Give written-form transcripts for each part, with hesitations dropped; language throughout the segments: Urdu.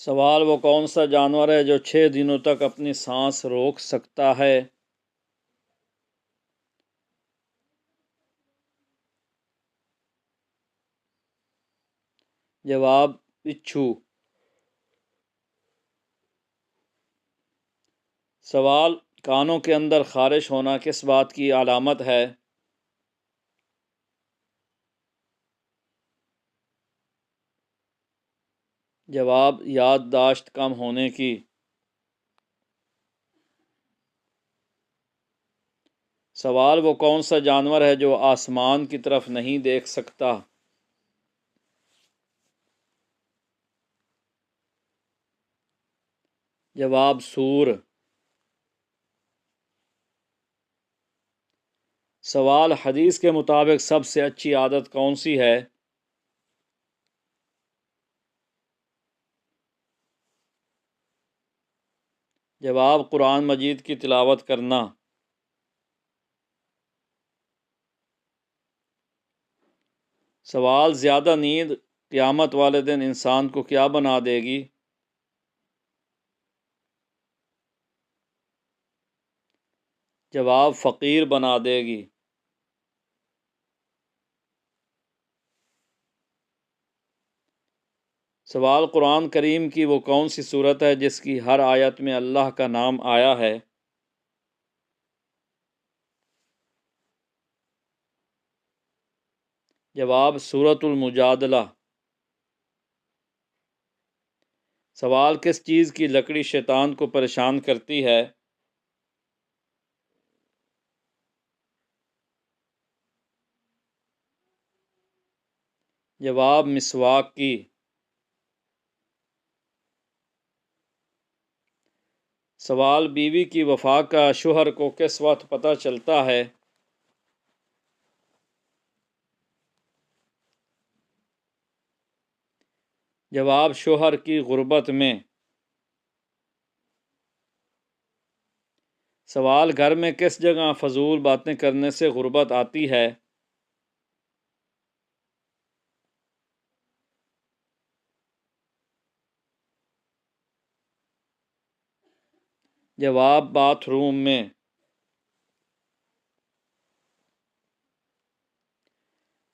سوال: وہ کون سا جانور ہے جو 6 دنوں تک اپنی سانس روک سکتا ہے؟ جواب: بچھو۔ سوال: کانوں کے اندر خارش ہونا کس بات کی علامت ہے؟ جواب: یادداشت کم ہونے کی۔ سوال: وہ کون سا جانور ہے جو آسمان کی طرف نہیں دیکھ سکتا؟ جواب: سور۔ سوال: حدیث کے مطابق سب سے اچھی عادت کون سی ہے؟ جواب: قرآن مجید کی تلاوت کرنا۔ سوال: زیادہ نیند قیامت والے دن انسان کو کیا بنا دے گی؟ جواب: فقیر بنا دے گی۔ سوال: قرآن کریم کی وہ کون سی صورت ہے جس کی ہر آیت میں اللہ کا نام آیا ہے؟ جواب: سورۃ المجادلہ۔ سوال: کس چیز کی لکڑی شیطان کو پریشان کرتی ہے؟ جواب: مسواک کی۔ سوال: بیوی کی وفا کا شوہر کو کس وقت پتہ چلتا ہے؟ جواب: شوہر کی غربت میں۔ سوال: گھر میں کس جگہ فضول باتیں کرنے سے غربت آتی ہے؟ جواب: باتھ روم میں۔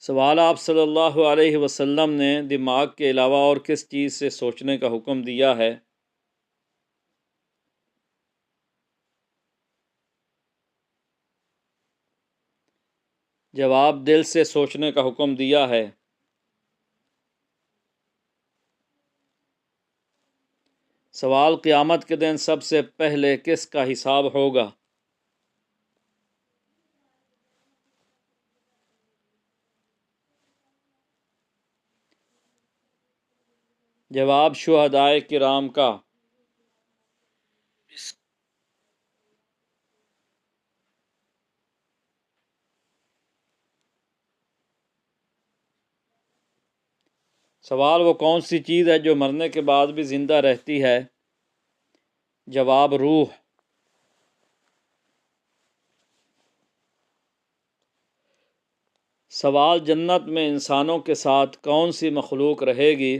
سوال: آپ صلی اللہ علیہ وسلم نے دماغ کے علاوہ اور کس چیز سے سوچنے کا حکم دیا ہے؟ جواب: دل سے سوچنے کا حکم دیا ہے۔ سوال: قیامت کے دن سب سے پہلے کس کا حساب ہوگا؟ جواب: شہدائے کرام کا۔ سوال: وہ کون سی چیز ہے جو مرنے کے بعد بھی زندہ رہتی ہے؟ جواب: روح۔ سوال: جنت میں انسانوں کے ساتھ کون سی مخلوق رہے گی؟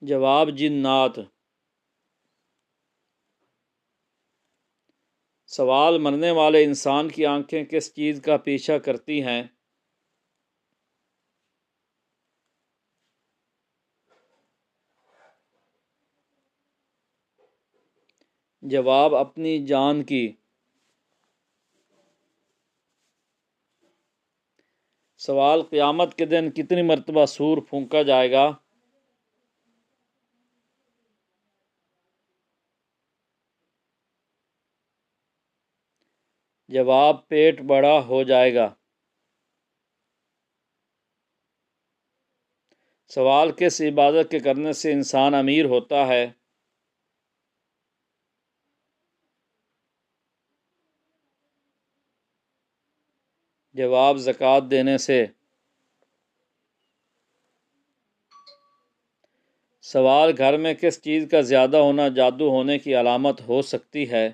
جواب: جنات۔ سوال: مرنے والے انسان کی آنکھیں کس چیز کا پیچھا کرتی ہیں؟ جواب: اپنی جان کی۔ سوال: قیامت کے دن کتنی مرتبہ سور پھونکا جائے گا؟ جواب: پیٹ بڑا ہو جائے گا۔ سوال: کس عبادت کے کرنے سے انسان امیر ہوتا ہے؟ جواب: زکوٰۃ دینے سے۔ سوال: گھر میں کس چیز کا زیادہ ہونا جادو ہونے کی علامت ہو سکتی ہے؟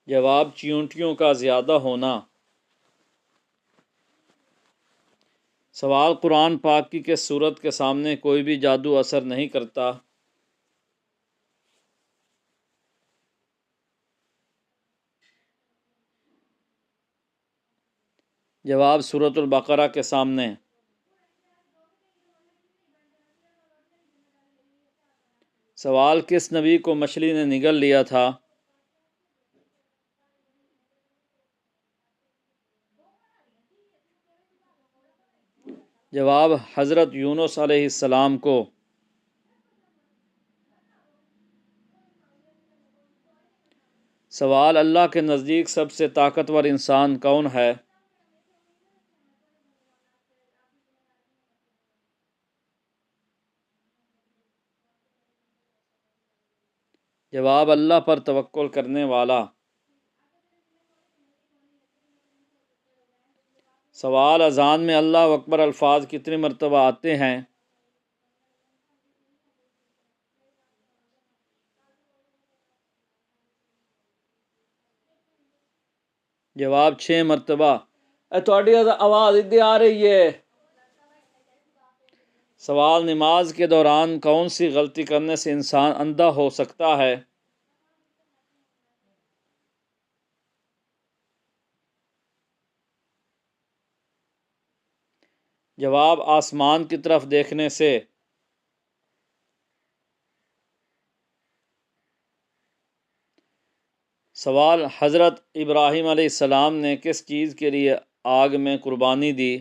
جواب چیونٹیوں کا زیادہ ہونا۔ سوال قرآن پاک کی کس صورت کے سامنے کوئی بھی جادو اثر نہیں کرتا؟ جواب سورۃ البقرہ کے سامنے۔ سوال کس نبی کو مچھلی نے نگل لیا تھا؟ جواب حضرت یونس علیہ السلام کو۔ سوال اللہ کے نزدیک سب سے طاقتور انسان کون ہے؟ جواب اللہ پر توکل کرنے والا۔ سوال اذان میں اللہ اکبر الفاظ کتنی مرتبہ آتے ہیں؟ جواب 6 مرتبہ۔ تھوڑی آواز ادھر آ رہی ہے۔ سوال نماز کے دوران کون سی غلطی کرنے سے انسان اندھا ہو سکتا ہے؟ جواب آسمان کی طرف دیکھنے سے۔ سوال حضرت ابراہیم علیہ السلام نے کس چیز کے لیے آگ میں قربانی دی؟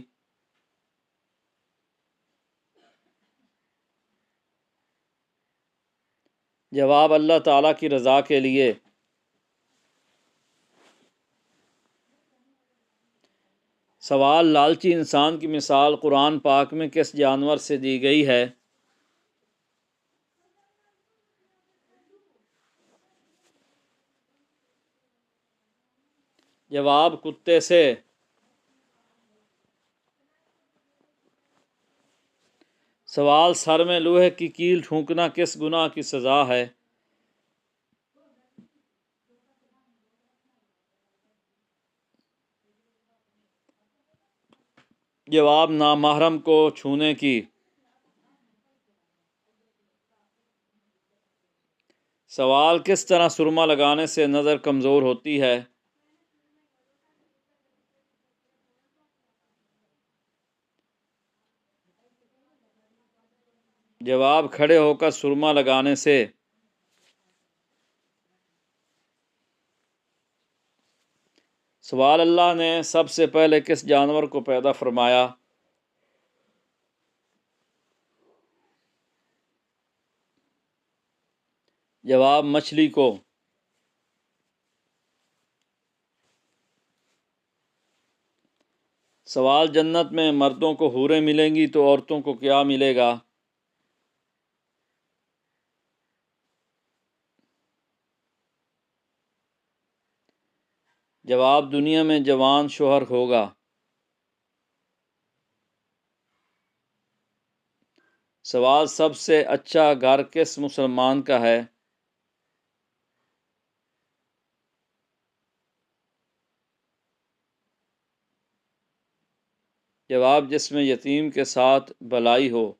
جواب اللہ تعالیٰ کی رضا کے لیے۔ سوال لالچی انسان کی مثال قرآن پاک میں کس جانور سے دی گئی ہے؟ جواب کتے سے۔ سوال سر میں لوہے کی کیل ٹھونکنا کس گناہ کی سزا ہے؟ جواب نامحرم کو چھونے کی۔ سوال کس طرح سرما لگانے سے نظر کمزور ہوتی ہے؟ جواب کھڑے ہو کر سرما لگانے سے۔ سوال اللہ نے سب سے پہلے کس جانور کو پیدا فرمایا؟ جواب مچھلی کو۔ سوال جنت میں مردوں کو حوریں ملیں گی تو عورتوں کو کیا ملے گا؟ جواب دنیا میں جوان شوہر ہوگا۔ سوال سب سے اچھا گھر کس مسلمان کا ہے؟ جواب جس میں یتیم کے ساتھ بھلائی ہو۔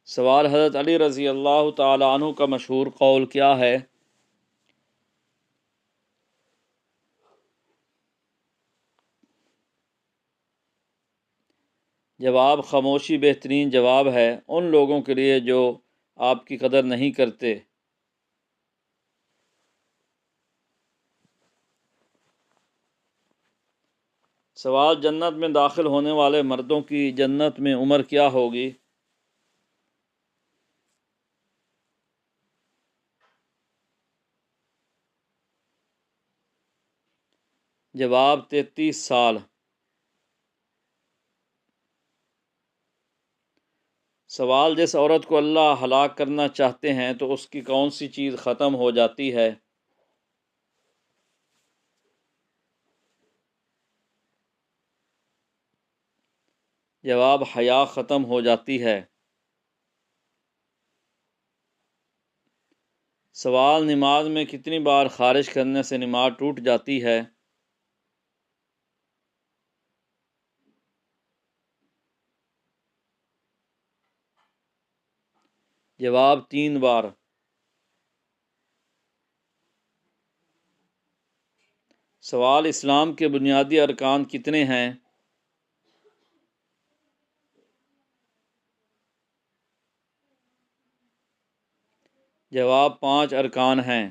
سوال حضرت علی رضی اللہ تعالی عنہ کا مشہور قول کیا ہے؟ جواب خاموشی بہترین جواب ہے ان لوگوں کے لیے جو آپ کی قدر نہیں کرتے۔ سوال جنت میں داخل ہونے والے مردوں کی جنت میں عمر کیا ہوگی؟ جواب 33 سال۔ سوال جس عورت کو اللہ ہلاک کرنا چاہتے ہیں تو اس کی کون سی چیز ختم ہو جاتی ہے؟ جواب حیا ختم ہو جاتی ہے۔ سوال: نماز میں کتنی بار خارج کرنے سے نماز ٹوٹ جاتی ہے؟ جواب: 3 بار۔ سوال: اسلام کے بنیادی ارکان کتنے ہیں؟ جواب: 5 ارکان ہیں۔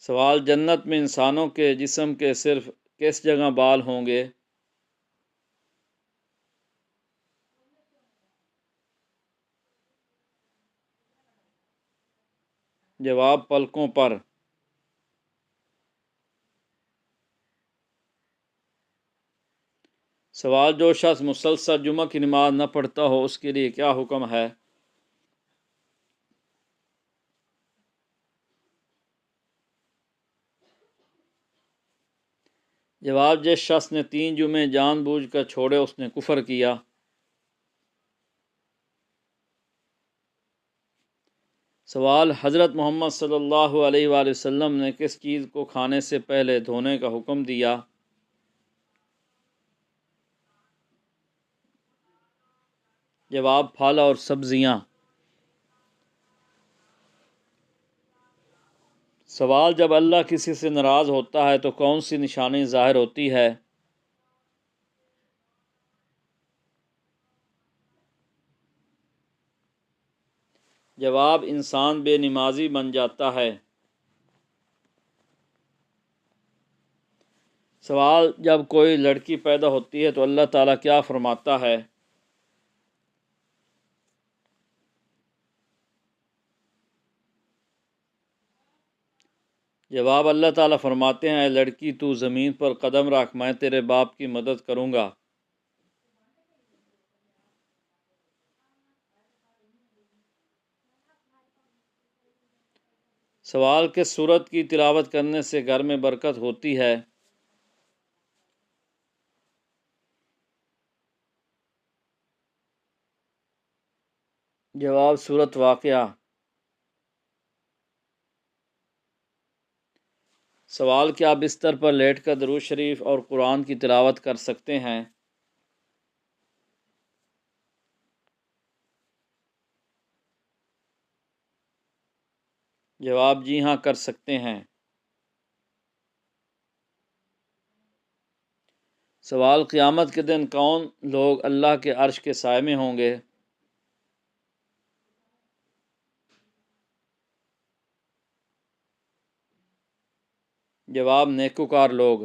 سوال: جنت میں انسانوں کے جسم کے صرف کس جگہ بال ہوں گے؟ جواب: پلکوں پر۔ سوال: جو شخص مسلسل جمعہ کی نماز نہ پڑھتا ہو اس کے لیے کیا حکم ہے؟ جواب: جس شخص نے 3 جمعے جان بوجھ کر چھوڑے اس نے کفر کیا۔ سوال: حضرت محمد صلی اللہ علیہ وآلہ وسلم نے کس چیز کو کھانے سے پہلے دھونے کا حکم دیا؟ جواب: پھل اور سبزیاں۔ سوال: جب اللہ کسی سے ناراض ہوتا ہے تو کون سی نشانی ظاہر ہوتی ہے؟ جواب: انسان بے نمازی بن جاتا ہے۔ سوال: جب کوئی لڑکی پیدا ہوتی ہے تو اللہ تعالیٰ کیا فرماتا ہے؟ جواب: اللہ تعالیٰ فرماتے ہیں اے لڑکی تو زمین پر قدم رکھ، میں تیرے باپ کی مدد کروں گا۔ سوال: کس سورت کی تلاوت کرنے سے گھر میں برکت ہوتی ہے؟ جواب: سورت واقعہ۔ سوال: کیا آپ بستر پر لیٹ کر درود شریف اور قرآن کی تلاوت کر سکتے ہیں؟ جواب: جی ہاں، کر سکتے ہیں۔ سوال: قیامت کے دن کون لوگ اللہ کے عرش کے سائے میں ہوں گے؟ جواب: نیکوکار لوگ۔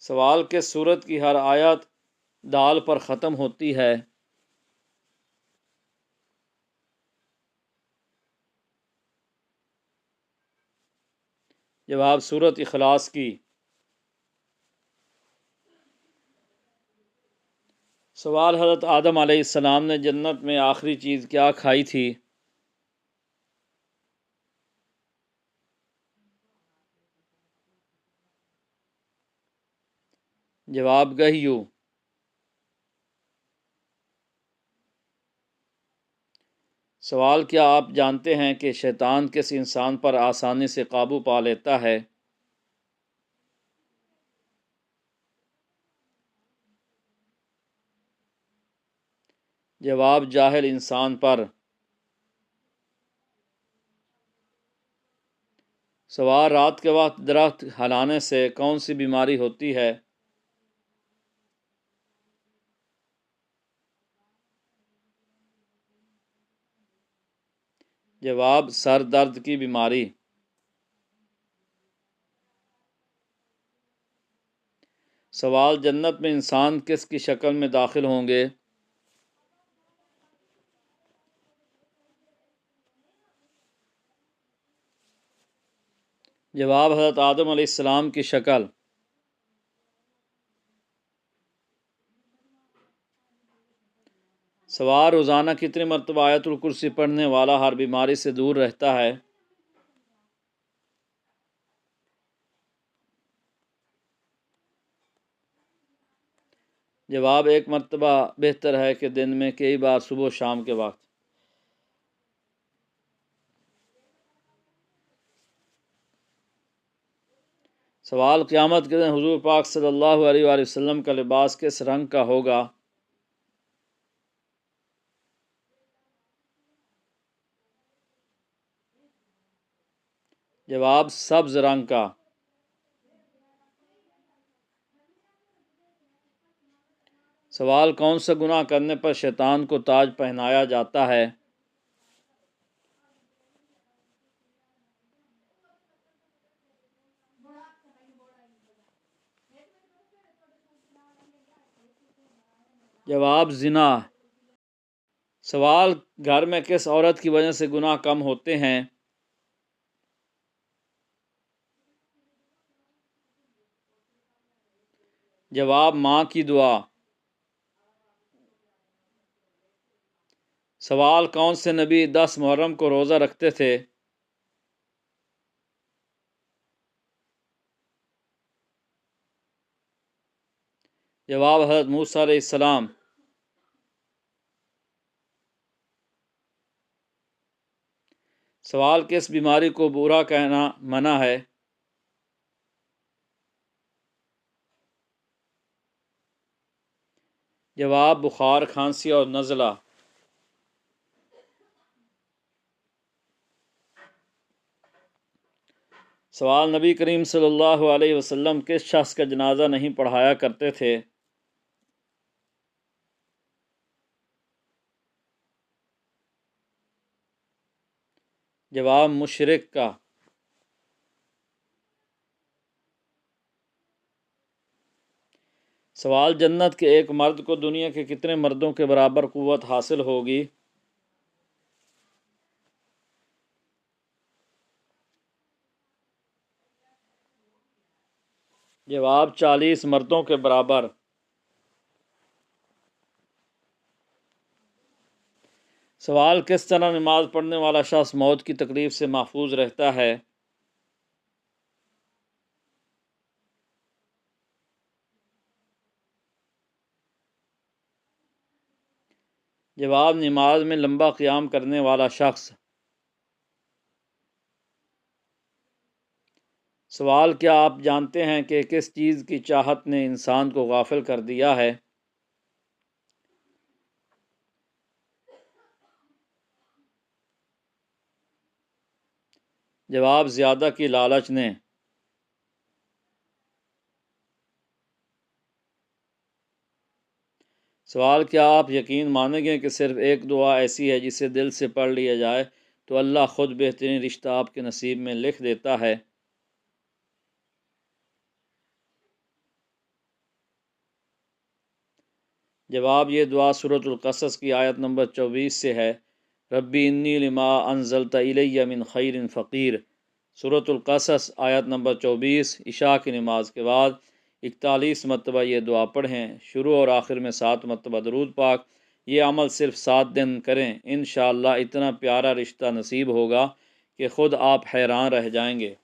سوال: کس سورت کی ہر آیت دال پر ختم ہوتی ہے؟ جواب: سورت اخلاص کی۔ سوال: حضرت آدم علیہ السلام نے جنت میں آخری چیز کیا کھائی تھی؟ جواب: گہیو۔ سوال: کیا آپ جانتے ہیں کہ شیطان کس انسان پر آسانی سے قابو پا لیتا ہے؟ جواب: جاہل انسان پر۔ سوال: رات کے وقت درخت ہلانے سے کون سی بیماری ہوتی ہے؟ جواب: سر درد کی بیماری۔ سوال: جنت میں انسان کس کی شکل میں داخل ہوں گے؟ جواب: حضرت آدم علیہ السلام کی شکل۔ سوال: روزانہ کتنی مرتبہ آیت الکرسی پڑھنے والا ہر بیماری سے دور رہتا ہے؟ جواب: ایک مرتبہ بہتر ہے کہ دن میں کئی بار صبح و شام کے وقت۔ سوال: قیامت کے دن حضور پاک صلی اللہ علیہ وآلہ وسلم کا لباس کس رنگ کا ہوگا؟ جواب: سبز رنگ کا۔ سوال: کون سا گناہ کرنے پر شیطان کو تاج پہنایا جاتا ہے؟ جواب: زنا۔ سوال: گھر میں کس عورت کی وجہ سے گناہ کم ہوتے ہیں؟ جواب: ماں کی دعا۔ سوال: کون سے نبی 10 محرم کو روزہ رکھتے تھے؟ جواب: حضرت موسیٰ علیہ السلام۔ سوال: کس بیماری کو برا کہنا منع ہے؟ جواب: بخار، کھانسی اور نزلہ۔ سوال: نبی کریم صلی اللہ علیہ وسلم کس شخص کا جنازہ نہیں پڑھایا کرتے تھے؟ جواب: مشرک کا۔ سوال: جنت کے ایک مرد کو دنیا کے کتنے مردوں کے برابر قوت حاصل ہوگی؟ جواب: 40 مردوں کے برابر۔ سوال: کس طرح نماز پڑھنے والا شخص موت کی تکلیف سے محفوظ رہتا ہے؟ جواب: نماز میں لمبا قیام کرنے والا شخص۔ سوال: کیا آپ جانتے ہیں کہ کس چیز کی چاہت نے انسان کو غافل کر دیا ہے؟ جواب: زیادہ کی لالچ نے۔ سوال: کیا آپ یقین مانیں گے کہ صرف ایک دعا ایسی ہے جسے دل سے پڑھ لیا جائے تو اللہ خود بہترین رشتہ آپ کے نصیب میں لکھ دیتا ہے؟ جواب: یہ دعا سورۃ القصص کی آیت نمبر 24 سے ہے۔ ربی انی لما انزلت الی من خیر فقیر۔ سورۃ القصص آیت نمبر 24۔ عشاء کی نماز کے بعد 41 مرتبہ یہ دعا پڑھیں، شروع اور آخر میں 7 مرتبہ درود پاک۔ یہ عمل صرف 7 دن کریں، انشاءاللہ اتنا پیارا رشتہ نصیب ہوگا کہ خود آپ حیران رہ جائیں گے۔